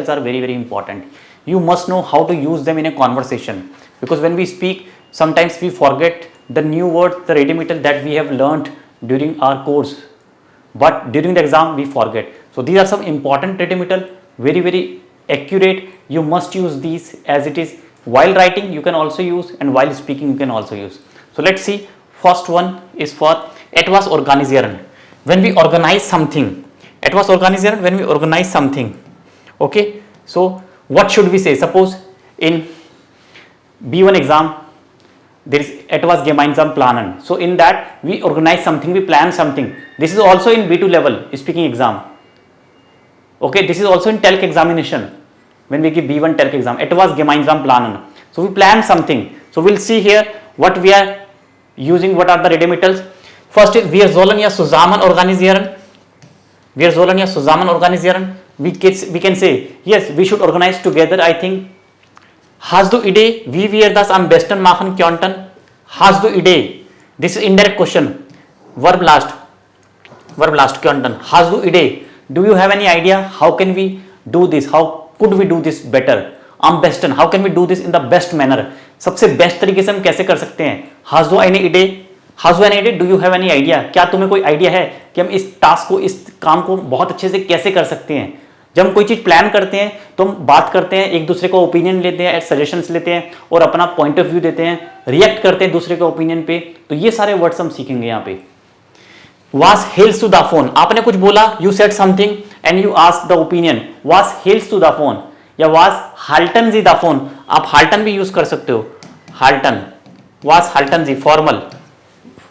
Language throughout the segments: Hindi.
are very very important. You must know how to use them in a conversation, because when we speak sometimes we forget the new words, the ready material that we have learned during our course, but during the exam we forget. So these are some important ready material, very very accurate. You must use these as it is. While writing you can also use, and while speaking you can also use. So let's see. First one is for etwas organisieren. When we organize something, etwas organisieren, when we organize something. Okay, so what should we say? Suppose in B1 exam there is etwas gemeinsam planen. So in that we organize something, we plan something. This is also in B2 level speaking exam. Okay, this is also in TELC examination. When we give B1 TELC exam, etwas gemeinsam planen. So we plan something. So we'll see here what we are using, what are the Redemittals. First is wir sollen ja zusammen organisieren. Wir sollen ja zusammen organisieren. We can say, yes, we should organize together. I think, hast du Idee, wie wir das am besten machen könnten? Hast du Idee? This is indirect question. Verb last könnten. Hast du Idee? Do you have any idea? How can we do this? How could we do this better? Am besten. How can we do this in the best manner? सबसे बेस्ट तरीके से हम कैसे कर सकते हैं? Hast du eine Idee? Hast du eine Idee? Do you have any idea? क्या तुम्हें कोई आइडिया है कि हम इस टास्क को, इस काम को बहुत अच्छे से कैसे कर सकते हैं? जब हम कोई चीज प्लान करते हैं तो हम बात करते हैं, एक दूसरे को ओपिनियन लेते हैं, सजेशंस लेते हैं और अपना पॉइंट ऑफ व्यू देते हैं, रिएक्ट करते हैं दूसरे के ओपिनियन पे. तो ये सारे वर्ड्स हम सीखेंगे यहाँ पे. Was hails to the phone. आपने कुछ बोला, you said something and you asked the opinion. Was hails to the phone या was halten Sie the phone. आप halten भी यूज कर सकते हो. halten. Was halten Sie formal.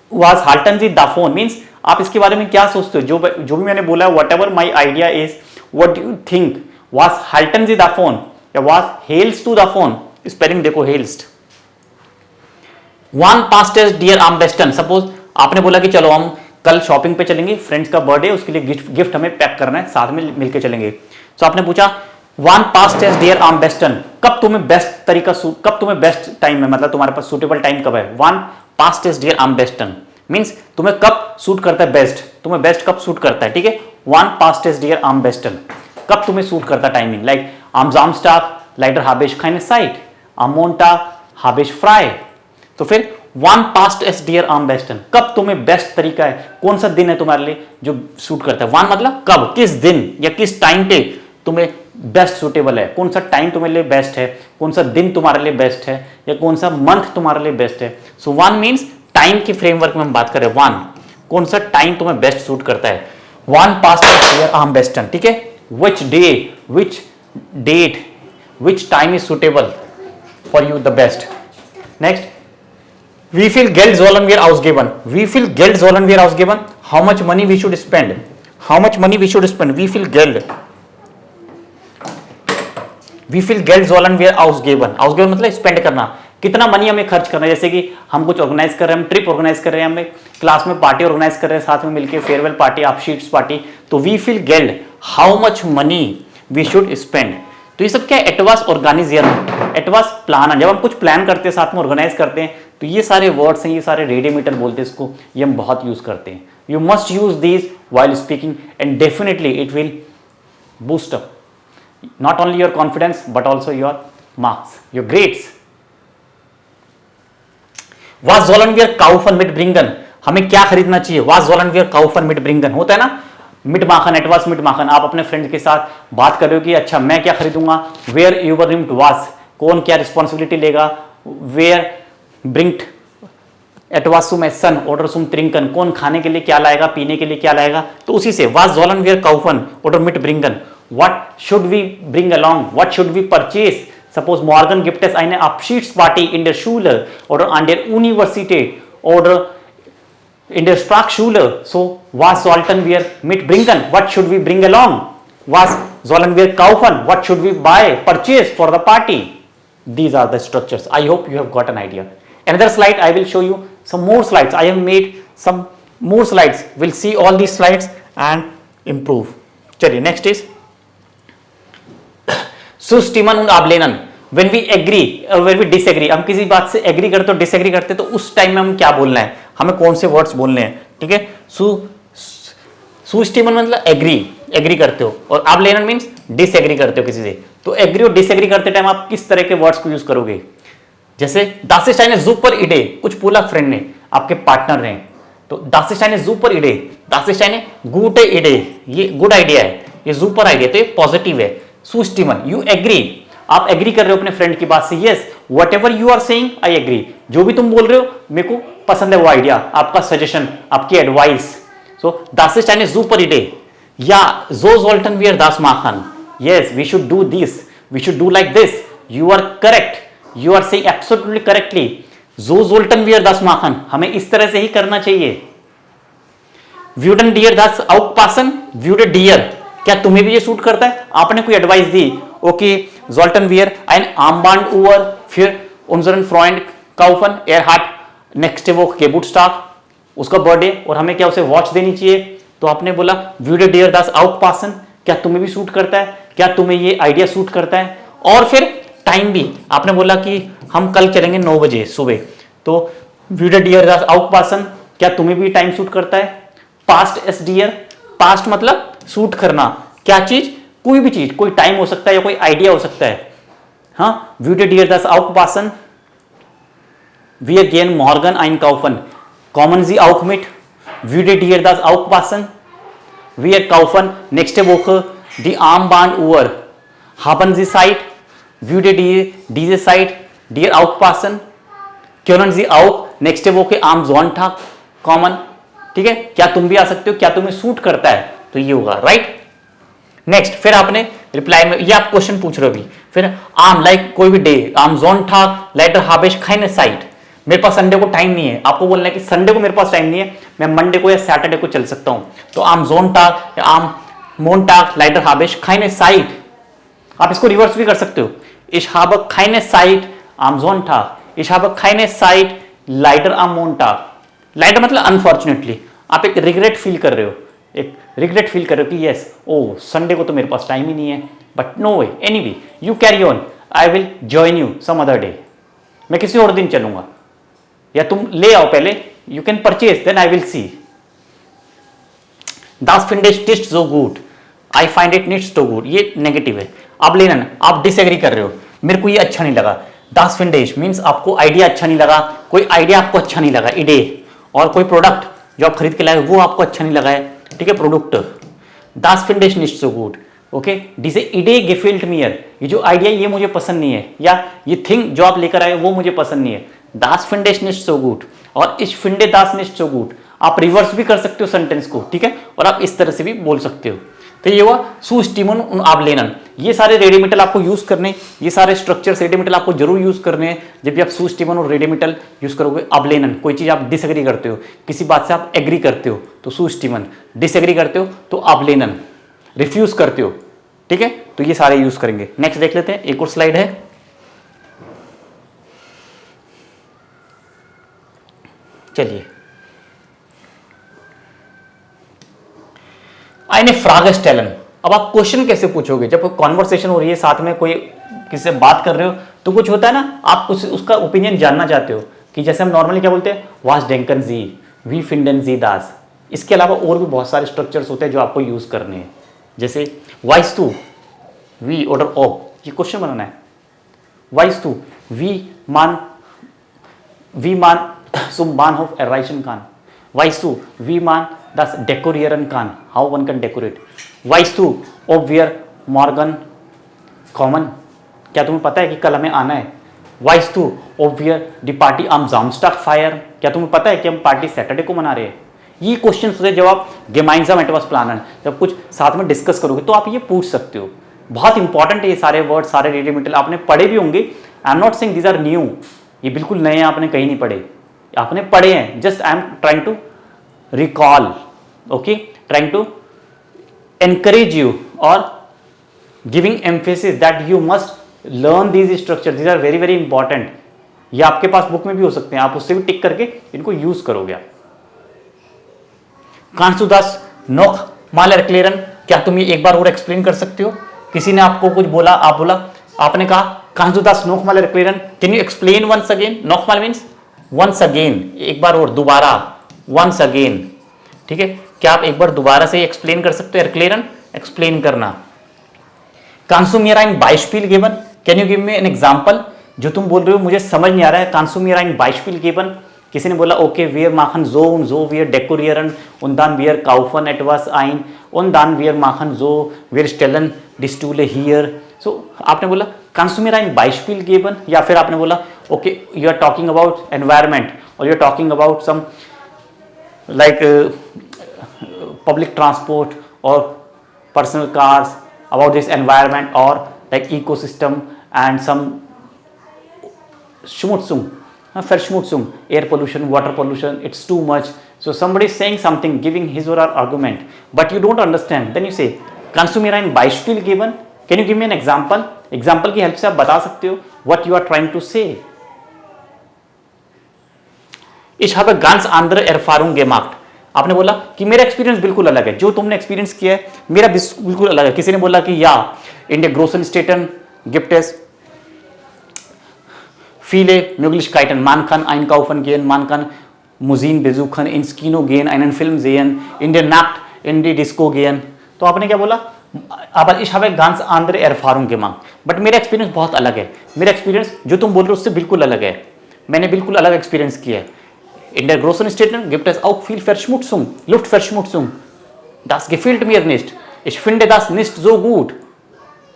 Was halten Sie the phone means आप इसके बारे में क्या सोचते हो? जो भी मैंने बोला, whatever my idea is, what do you think? Was halten Sie the phone या was hails to the phone. Spelling देखो, hails. One past is dear am besten. Suppose आपने बोला कि चलो हम कल शॉपिंग पे चलेंगे, फ्रेंड्स का बर्थडे, उसके लिए गिफ्ट हमें पैक करना है, साथ में मिलके चलेंगे. तो आपने पूछा वन पास्ट टेस्ट डियर आम बेस्टन. कब तुम्हें बेस्ट तरीका, कब तुम्हें बेस्ट टाइम है, मतलब तुम्हारे पास सूटेबल टाइम कब है? वन पास्ट टेस्ट डियर आम बेस्टन मींस तुम्हें कब सूट करता है बेस्ट, तुम्हें बेस्ट कब सूट करता है. ठीक है, वन पास्ट टेस्ट डियर आम बेस्टन, कब तुम्हें सूट करता है टाइमिंग. लाइक आम जामस्टाग लाइटर हाबेश खाइने साइट, आम मोन्टाग हाबेश फ्राई. तो फिर वन पास्ट एस डियर आम बेस्टन, कब तुम्हें बेस्ट तरीका है, कौन सा दिन है तुम्हारे लिए जो सूट करता है. वन मतलब कब, किस दिन या किस टाइम पे तुम्हें बेस्ट सूटेबल है, कौन सा टाइम तुम्हारे लिए बेस्ट है, कौन सा दिन तुम्हारे लिए बेस्ट है, या कौन सा मंथ तुम्हारे लिए बेस्ट है. सो वन मीन्स टाइम के फ्रेमवर्क में हम बात करें. वन कौन सा टाइम तुम्हें बेस्ट सूट करता है. वन पास्ट एस डियर आम बेस्टन. ठीक है, which day, which date, which time is suitable for you the best. Next, wie viel Geld sollen wir ausgeben? Wie viel Geld sollen wir ausgeben? How much money we should spend? How much money we should spend? Wie viel Geld? Wie viel Geld sollen wir ausgeben? Ausgeben मतलब स्पेंड करना, कितना मनी हमें खर्च करना है. जैसे कि हम कुछ ऑर्गेनाइज कर रहे हैं, हम ट्रिप ऑर्गेनाइज कर रहे हैं, हमें क्लास में पार्टी ऑर्गेनाइज कर रहे हैं, साथ में मिलकर फेयरवेल पार्टी, आप शीट्स पार्टी. तो वी फील Geld, how much money we should spend. तो ये सब क्या है? एटवास ऑर्गेनाइजर, एटवास प्लान. जब हम कुछ प्लान करते हैं, साथ में ऑर्गेनाइज करते हैं, तो ये सारे वर्ड्स हैं, ये सारे रेडिमीटर बोलते हैं इसको, ये हम बहुत यूज करते हैं. You must use these while speaking and definitely it will boost up not only your confidence but also your marks, your grades. Was sollen wir kaufen mit bringen? हमें क्या खरीदना चाहिए? Was sollen wir kaufen mit bringen होता है ना, मिट माखन, एटवास मिट माखन. आप अपने फ्रेंड के साथ बात कर रहे हो कि अच्छा मैं क्या खरीदूंगा. वेयर यूवर निम्ट वास, कौन क्या रिस्पॉन्सिबिलिटी लेगा. वेयर ब्रिंक्ट एटवासुम एसन ऑर्डर सुम त्रिंकन, कौन खाने के लिए क्या लाएगा, पीने के लिए क्या लाएगा. तो उसी से वास ज़ोलन वियर काउफन ऑर्डर मिट ब्रिंगन. What should we bring along, what should we purchase. Suppose morgen gibt es eine Abschiedsparty in der Schule oder an der Universität oder in der Sprachschule. So, was sollten wir mitbringen? What should we bring along? Was sollen wir kaufen? What should we buy, purchase for the party? These are the structures. I hope you have got an idea. Another slide, I will show you some more slides. I have made some more slides. We'll see all these slides and improve. चलिए, next is Zustimmen und ablehnen. When we agree or when we disagree, हम किसी बात से एग्री करते हो, डिसएग्री करते तो उस टाइम में हम क्या बोलना है, हमें कौन से वर्ड्स बोलने हैं. ठीक है, Zustimmen मतलब एग्री, एग्री करते हो, और आप लेनन मीन्स डिसएग्री करते हो किसी से। तो एग्री और डिसएग्री करते टाइम आप किस तरह के वर्ड्स को यूज करोगे? जैसे das ist eine super Idee, कुछ बोला फ्रेंड ने, आपके पार्टनर ने, तो das ist eine super Idee, das ist eine gute Idee, ये गुड आइडिया है, ये सुपर आइडिया, तो ये पॉजिटिव है। सुस्टिमन, यू एग्री, आप एग्री कर रहे हो अपने फ्रेंड की बात से, yes whatever you are saying I agree, जो भी तुम बोल रहे हो मेरे को पसंद है वो आइडिया, आपका सजेशन, आपकी एडवाइस। सो das ist eine super Idee, या so sollten wir das machen, yes we should do this, we should do like this, you are correct, you are saying absolutely correctly, so sollten wir das machen, हमें इस तरह से ही करना चाहिए। Würden dir das auch passen, würde dir, क्या तुम्हें भी ये सूट करता है? आपने कोई एडवाइस दी, okay sollten wir ein Armbanduhr für unseren Freund kaufen, er hat nächste Woche Geburtstag, उसका बर्थडे और हमें क्या उसे वॉच देनी चाहिए, तो आपने बोला würde dir das auch passen, क्या तुम्हें भी सूट करता है, क्या तुम्हें ये आइडिया सूट करता है। और फिर टाइम भी आपने बोला कि हम कल चलेंगे 9 बजे सुबह, तो würde dir das auch passen, क्या तुम्हें भी टाइम सूट करता है। पास्ट एस डियर, पास्ट मतलब सूट करना, क्या चीज, कोई भी चीज, कोई टाइम हो सकता है या कोई आइडिया हो सकता है। हाँ, würde dir das auch passen, wir gehen morgen einkaufen, kommen Sie auch mit, würde dir das auch passen, wir kaufen nächste Woche die Armbanduhr, haben Sie Zeit, würde dir diese Zeit dir auch passen, können Sie auch nächste Woche am Sonntag kommen, ठीक है, क्या तुम भी आ सकते हो, क्या तुम्हें सूट करता है, तो ये होगा राइट। नेक्स्ट, फिर आपने रिप्लाई में ये आप क्वेश्चन पूछ रहे हो भी, फिर आम लाइक कोई भी डे, आम Sonntag leider habe ich keine Zeit, मेरे पास संडे को टाइम नहीं है, आपको बोलना है कि संडे को मेरे पास टाइम नहीं है, मैं मंडे को या सैटरडे को चल सकता हूं, तो आम Sonntag या आम Montag leider habe ich keine Zeit, आप इसको रिवर्स भी कर सकते हो, ich habe keine Zeit am Sonntag, ich habe keine Zeit leider am Montag, leider मतलब अनफॉर्चुनेटली, आप एक रिग्रेट फील कर रहे हो, एक रिग्रेट फील कर रहे हो कि यस ओ संडे को तो मेरे पास टाइम ही नहीं है, but no way, anyway you carry on, I will join you some other day, मैं किसी और दिन चलूंगा, या तुम ले आओ पहले, you can purchase then I will see. Das finde ich nicht so gut, I find it nicht so good, ये नेगेटिव है। आप लेना ना, आप डिसएग्री कर रहे हो, मेरे को ये अच्छा नहीं लगा, Das finde ich मीन्स आपको आइडिया अच्छा नहीं लगा, कोई आइडिया आपको अच्छा नहीं लगा, इडे, और कोई प्रोडक्ट जो आप खरीद के लाए वो आपको अच्छा नहीं लगा है, ठीक है, product, Das finde ich nicht so gut, okay, diese Idee gefällt mir, ये जो आइडिया ये मुझे पसंद नहीं है, या ये थिंग जो आप लेकर आए वो मुझे पसंद नहीं है, Das finde ich nicht so gut, और ich finde das nicht so gut, आप रिवर्स भी कर सकते हो सेंटेंस को, ठीक है, और आप इस तरह से भी बोल सकते हो। तो ये हुआ सुस्टिमन और आबलेनन, ये सारे रेडिमेटल आपको यूज करने, ये सारे स्ट्रक्चर्स रेडिमेटल आपको जरूर यूज करने हैं जब भी आप सुस्टिमन और रेडिमेटल यूज करोगे। आबलेनन, कोई चीज आप डिसएग्री करते हो, किसी बात से आप एग्री करते हो तो सुस्टिमन, डिसएग्री करते हो तो आबलेनन, रिफ्यूज करते हो, ठीक है, तो ये सारे यूज करेंगे। नेक्स्ट देख लेते हैं, एक और स्लाइड है, चलिए, eine Frage stellen, अब आप क्वेश्चन कैसे पूछोगे जब कॉन्वर्सेशन हो रही है, साथ में कोई किसी से बात कर रहे हो, तो कुछ होता है ना, आप उसका ओपिनियन जानना चाहते हो, कि जैसे हम नॉर्मली क्या बोलते हैं, was denken Sie, wie finden Sie das, इसके अलावा और भी बहुत सारे स्ट्रक्चर्स होते हैं जो आपको यूज करने हैं, जैसे weißt du, wie oder ob, ये क्वेश्चन बनाना है, weißt du, wie man zum Bahnhof erreichen kann, weißt du, wie man das dekorieren kann, how one can decorate, weißt du, ob wir morgen kommen, क्या तुम्हें पता है कि कल हमें आना है, weißt du, ob wir die Party am Samstag feiern, क्या तुम्हें पता है कि हम पार्टी सैटरडे को मना रहे हैं। ये क्वेश्चन होते हैं जब आप gemeinsam etwas planen, जब कुछ साथ में डिस्कस करोगे तो आप ये पूछ सकते हो, बहुत इंपॉर्टेंट है ये सारे वर्ड, सारे रेडिमेटल आपने पढ़े भी होंगे, I am not saying these are new, ये बिल्कुल नए हैं, आपने कहीं नहीं पढ़े, आपने पढ़े हैं, just I am trying to recall, okay, trying to encourage you or giving emphasis that you must learn these structures, these are very very important, ये आपके पास बुक में भी हो सकते हैं, आप उससे भी टिक करके इनको यूज करोगे आप। Kannst du das noch mal erklären, क्या तुम ये एक बार और एक्सप्लेन कर सकते हो, किसी ने आपको कुछ बोला, आप बोला, आपने कहा Kannst du das noch mal erklären, can you explain once again, noch mal means once again, एक बार और, दोबारा, once again, ठीक है, क्या आप एक बार दोबारा से एक्सप्लेन कर सकते हो, erklären, एक्सप्लेन करना। कांसू mir ein Beispiel geben? Can you give me an example? जो तुम बोल रहे हो मुझे समझ नहीं आ रहा है, कांसू mir ein Beispiel geben? किसी ने बोला okay wir machen so und so, wir dekorieren und dann wir kaufen etwas ein und dann wir machen so, wir stellen die Stühle hier. So आपने बोला कांसू mir ein Beispiel geben, या फिर आपने बोला okay you are talking about environment or you are talking about some like public transport or personal cars, about this environment or like ecosystem and some schmutzung, verschmutzung, air pollution, water pollution, it's too much. So somebody is saying something, giving his or her argument, but you don't understand, then you say kannst du mir ein Beispiel geben? Can you give me an example? Example की हेल्प से आप बता सकते हो what you are trying to say. Ich habe ganz andere Erfahrung gemacht. आपने बोला कि मेरा एक्सपीरियंस बिल्कुल अलग है, जो तुमने एक्सपीरियंस किया है मेरा बिल्कुल अलग है. किसी ने बोला कि या in der großen Städten gibt es viele Möglichkeiten, man kann einkaufen gehen, man kann Museen besuchen, ins Kino gehen, einen Film sehen, in der Nacht in die Disco gehen. तो आपने क्या बोला? aber ich habe ganz andere Erfahrung gemacht, but मेरा एक्सपीरियंस बहुत अलग है. मेरा एक्सपीरियंस जो तुम बोल रहे हो उससे बिल्कुल अलग है, मैंने बिल्कुल अलग एक्सपीरियंस किया है. In der großen Städten gibt es auch viel Verschmutzung, Luftverschmutzung. Das gefällt mir nicht. Ich finde das nicht so gut.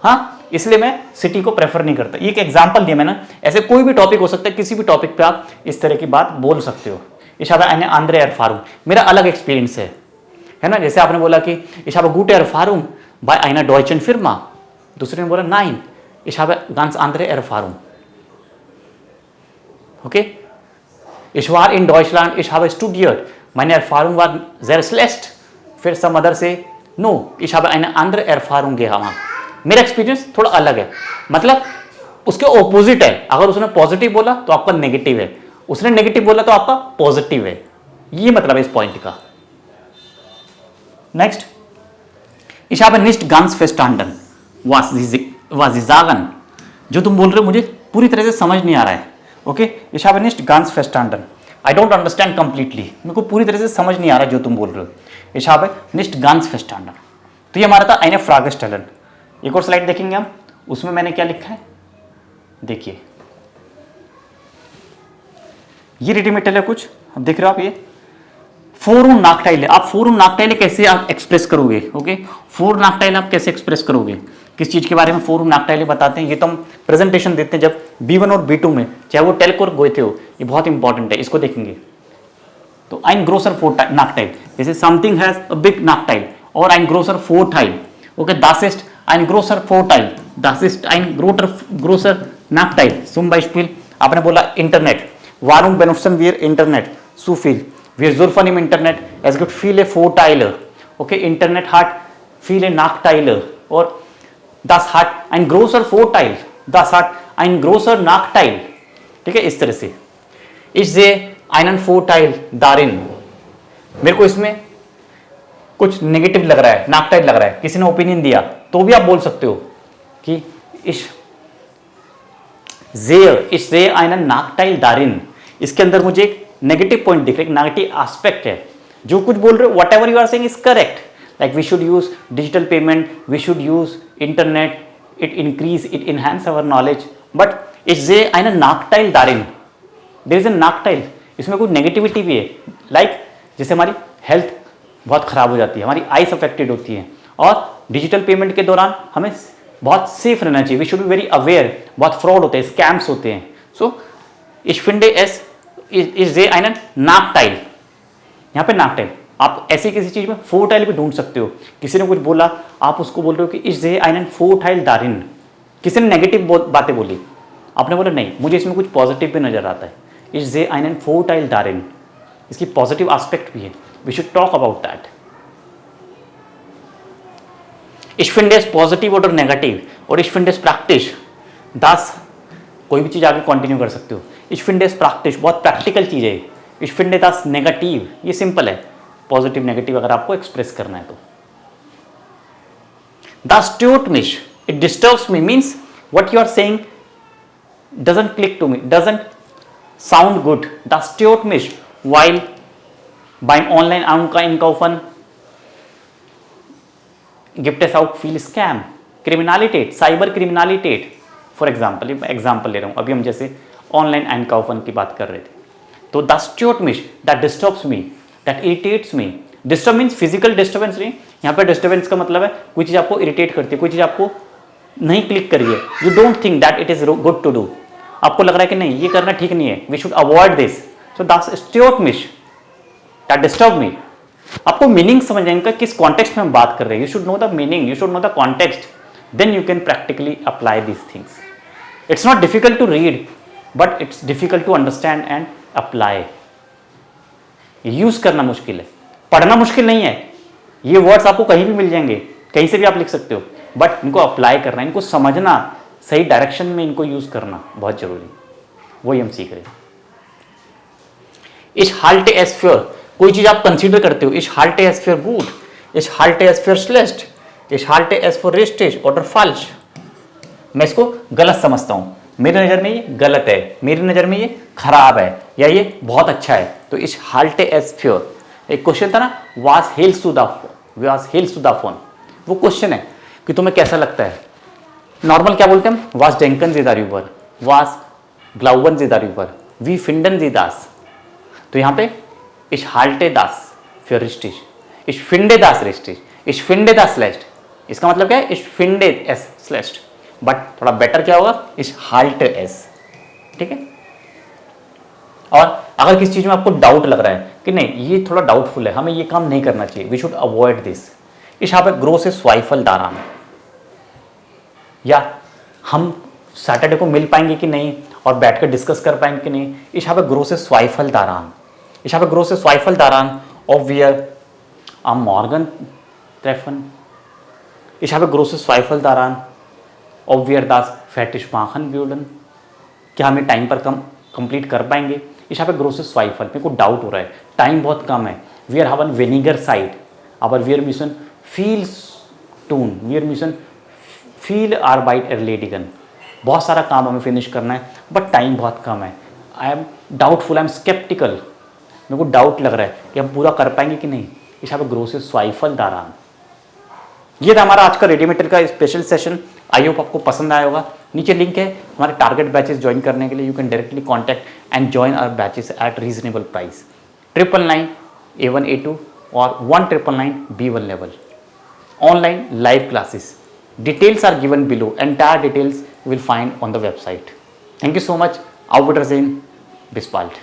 हाँ, इसलिए मैं सिटी को प्रेफर नहीं करता. ये एक एग्जाम्पल दिया मैंने. ऐसे कोई भी टॉपिक हो सकता है, किसी भी टॉपिक पे आप इस तरह की बात बोल सकते हो. Ich habe eine andere Erfahrung. मेरा अलग एक्सपीरियंस है ना. जैसे आपने बोला कि ich habe gute Erfahrung bei einer deutschen Firma. दूसरे ने बोला nein, ich habe ganz andere Erfahrung. Okay? Ich war in Deutschland, ich habe studiert, meine Erfahrung war sehr schlecht. फिर some other say no, ich habe eine andere Erfahrung gehabt. मेरा एक्सपीरियंस थोड़ा अलग है, मतलब उसके ऑपोजिट है. अगर उसने पॉजिटिव बोला तो आपका नेगेटिव है, उसने नेगेटिव बोला तो आपका पॉजिटिव है. ये मतलब है इस पॉइंट का. Next, ich habe nicht ganz verstanden was Sie sagen. जो तुम बोल रहे हो मुझे पूरी तरह से समझ नहीं आ रहा है. Okay, ich habe nicht ganz verstanden. I don't understand completely. मेरे को पूरी तरह से समझ नहीं आ रहा जो तुम बोल रहे हो. Ich habe nicht ganz verstanden. तो ये हमारा था eine Frage stellen. एक और स्लाइड देखेंगे हम, उसमें मैंने क्या लिखा है देखिए. ये रेडिमेटल है कुछ, अब देख रहे हो आप. ये फोर नाकटाइल है. आप फोर नाकटाइल कैसे आप एक्सप्रेस करोगे? ओके, फोर नाकटाइल आप कैसे एक्सप्रेस करोगे? किस चीज के बारे में फोर नाकटाइल बताते हैं? ये तो हम प्रेजेंटेशन देते हैं जब B1 और B2 में, चाहे वो टेल्को और गोएथे हो. ये बहुत इंपॉर्टेंट है, इसको देखेंगे. तो ein großer Nachteil, जैसे समथिंग हैज अ बिग नाकटाइल और ein großer Vorteil. Okay, das ist ein großer Vorteil, das ist ein großer Nachteil. Zum Beispiel आपने बोला internet. Warum benutzen wir Internet so viel? Wir surfen im Internet, es gibt viele Vorteile. Okay, Internet hat viele Nachteile और das hat ein großer Vorteil, das hat ein großer Nachteil. ठीक है, इस तरह से. Ich sehe einen Vorteil darin. मेरे को इसमें कुछ नेगेटिव लग रहा है, नाकटाइल लग रहा है, किसी ने ओपिनियन दिया तो भी आप बोल सकते हो कि ich sehe einen Nachteil darin. इसके अंदर मुझे एक नेगेटिव पॉइंट दिख रहा है, एक नेगेटिव एस्पेक्ट है. जो कुछ बोल रहे हो whatever you are saying is correct. Like we should use digital payment, we should use internet, it increase, it enhance our knowledge. But it's eine Nachteil darin. There is a नाकटाइल. इसमें कुछ नेगेटिविटी भी है. लाइक जैसे हमारी हेल्थ बहुत खराब हो जाती है, हमारी आइस अफेक्टेड होती है, और डिजिटल पेमेंट के दौरान हमें बहुत सेफ रहना चाहिए. We should be very aware. बहुत फ्रॉड होते हैं, स्कैम्स होते हैं. सो ich finde es ist einen Nachteil. यहाँ पे नाकटाइल आप ऐसी किसी चीज में फोरटाइल भी ढूंढ सकते हो. किसी ने कुछ बोला, आप उसको बोल रहे हो कि ich sehe einen Vorteil darin. किसी ने नेगेटिव बातें बोली, आपने बोला नहीं मुझे इसमें कुछ पॉजिटिव भी नजर आता है. ich sehe einen Vorteil darin. इसकी पॉजिटिव एस्पेक्ट भी है. We should talk about that. ich finde es positive और नेगेटिव, और ich finde es praktisch. das कोई भी चीज आगे कंटिन्यू कर सकते हो. ich finde es praktisch बहुत प्रैक्टिकल चीज है. ich finde das negativ, ये सिंपल है. पॉजिटिव नेगेटिव अगर आपको एक्सप्रेस करना है तो. das stört mich, it disturbs me means what you are saying doesn't click to me, doesn't sound good. das stört mich while beim online einkaufen गिफ्ट एस आउट फील स्कैम, क्रिमिनालिटेट, साइबर क्रिमिनालिटेट। फॉर एग्जाम्पल ले रहा हूँ, अभी हम जैसे ऑनलाइन एनकाउफन की बात कर रहे थे, तो द स्ट्यूट मिश that disturbs me, that irritates me. Disturb means physical disturbance नहीं, यहाँ पे डिस्टर्बेंस का मतलब है कोई चीज़ आपको इरिटेट करती है, कोई चीज़ आपको नहीं क्लिक करी है, you don't think that it is good to do, आपको लग रहा है कि नहीं ये करना ठीक नहीं है, we should avoid this, so द स्ट्यूट मिश दैट डिस्टर्ब मी। आपको मीनिंग समझने का किस कॉन्टेक्स्ट में हम बात कर रहे हैं, you should know the meaning, you should know the context, then you can practically apply these things. It's not difficult to read but it's difficult to understand and apply. Use करना मुश्किल है, पढ़ना मुश्किल नहीं है, ये वर्ड्स आपको कहीं भी मिल जाएंगे, कहीं से भी आप लिख सकते हो, बट इनको अप्लाई करना, इनको समझना, सही डायरेक्शन में इनको यूज करना बहुत जरूरी है, वही हम सीख रहे हैं। Ich halte es für, कोई चीज आप कंसीडर करते हो, ich halte es für gut, ich halte es für schlecht, ich halte es für richtig oder falsch, मैं इसको गलत समझता हूँ, मेरी नज़र में ये गलत है, मेरी नज़र में ये खराब है, या ये बहुत अच्छा है, तो ich halte es für। एक क्वेश्चन था ना, was hältst du davon, वो क्वेश्चन है कि तुम्हें कैसा लगता है। नॉर्मल क्या बोलते हैं हम, was denken Sie darüber, was glauben Sie darüber, wie finden Sie das। तो यहाँ पे ich halte das für richtig, ich finde das richtig, ich finde das schlecht, इसका मतलब क्या है, ich finde es schlecht, but थोड़ा बेटर क्या होगा, ich halte es, ठीक है। और अगर किसी चीज में आपको डाउट लग रहा है कि नहीं ये थोड़ा डाउटफुल है, हमें ये काम नहीं करना चाहिए, we should avoid this, ich habe große Zweifel daran, या हम सैटरडे को मिल पाएंगे कि नहीं और बैठकर डिस्कस कर पाएंगे कि नहीं, ich habe große Zweifel daran, ich habe große Zweifel daran, ob wir am Morgen treffen, ich habe große Zweifel daran, ob wir das fertig machen würden, क्या हमें टाइम पर कंप्लीट कर पाएंगे। ich habe große Zweifel, मेरे को डाउट हो रहा है, टाइम बहुत कम है, wir haben weniger Zeit, aber wir müssen viel tun, wir müssen viel Arbeit erledigen, बहुत सारा काम हमें फिनिश करना है बट टाइम बहुत कम है, I am doubtful, I am sceptical, मेरे को डाउट लग रहा है कि हम पूरा कर पाएंगे कि नहीं, ich habe große Zweifel daran। ये था हमारा आज का रेडियोमीटर का स्पेशल सेशन, आई होप आपको पसंद आया होगा। नीचे लिंक है हमारे टारगेट बैचेस ज्वाइन करने के लिए, you can directly contact and join our batches at reasonable price, 999 A1 A2 और 1999 B1 level, online live classes, details are given below, entire details you will find on the website. Thank you so much, auf Wiedersehen, bis bald।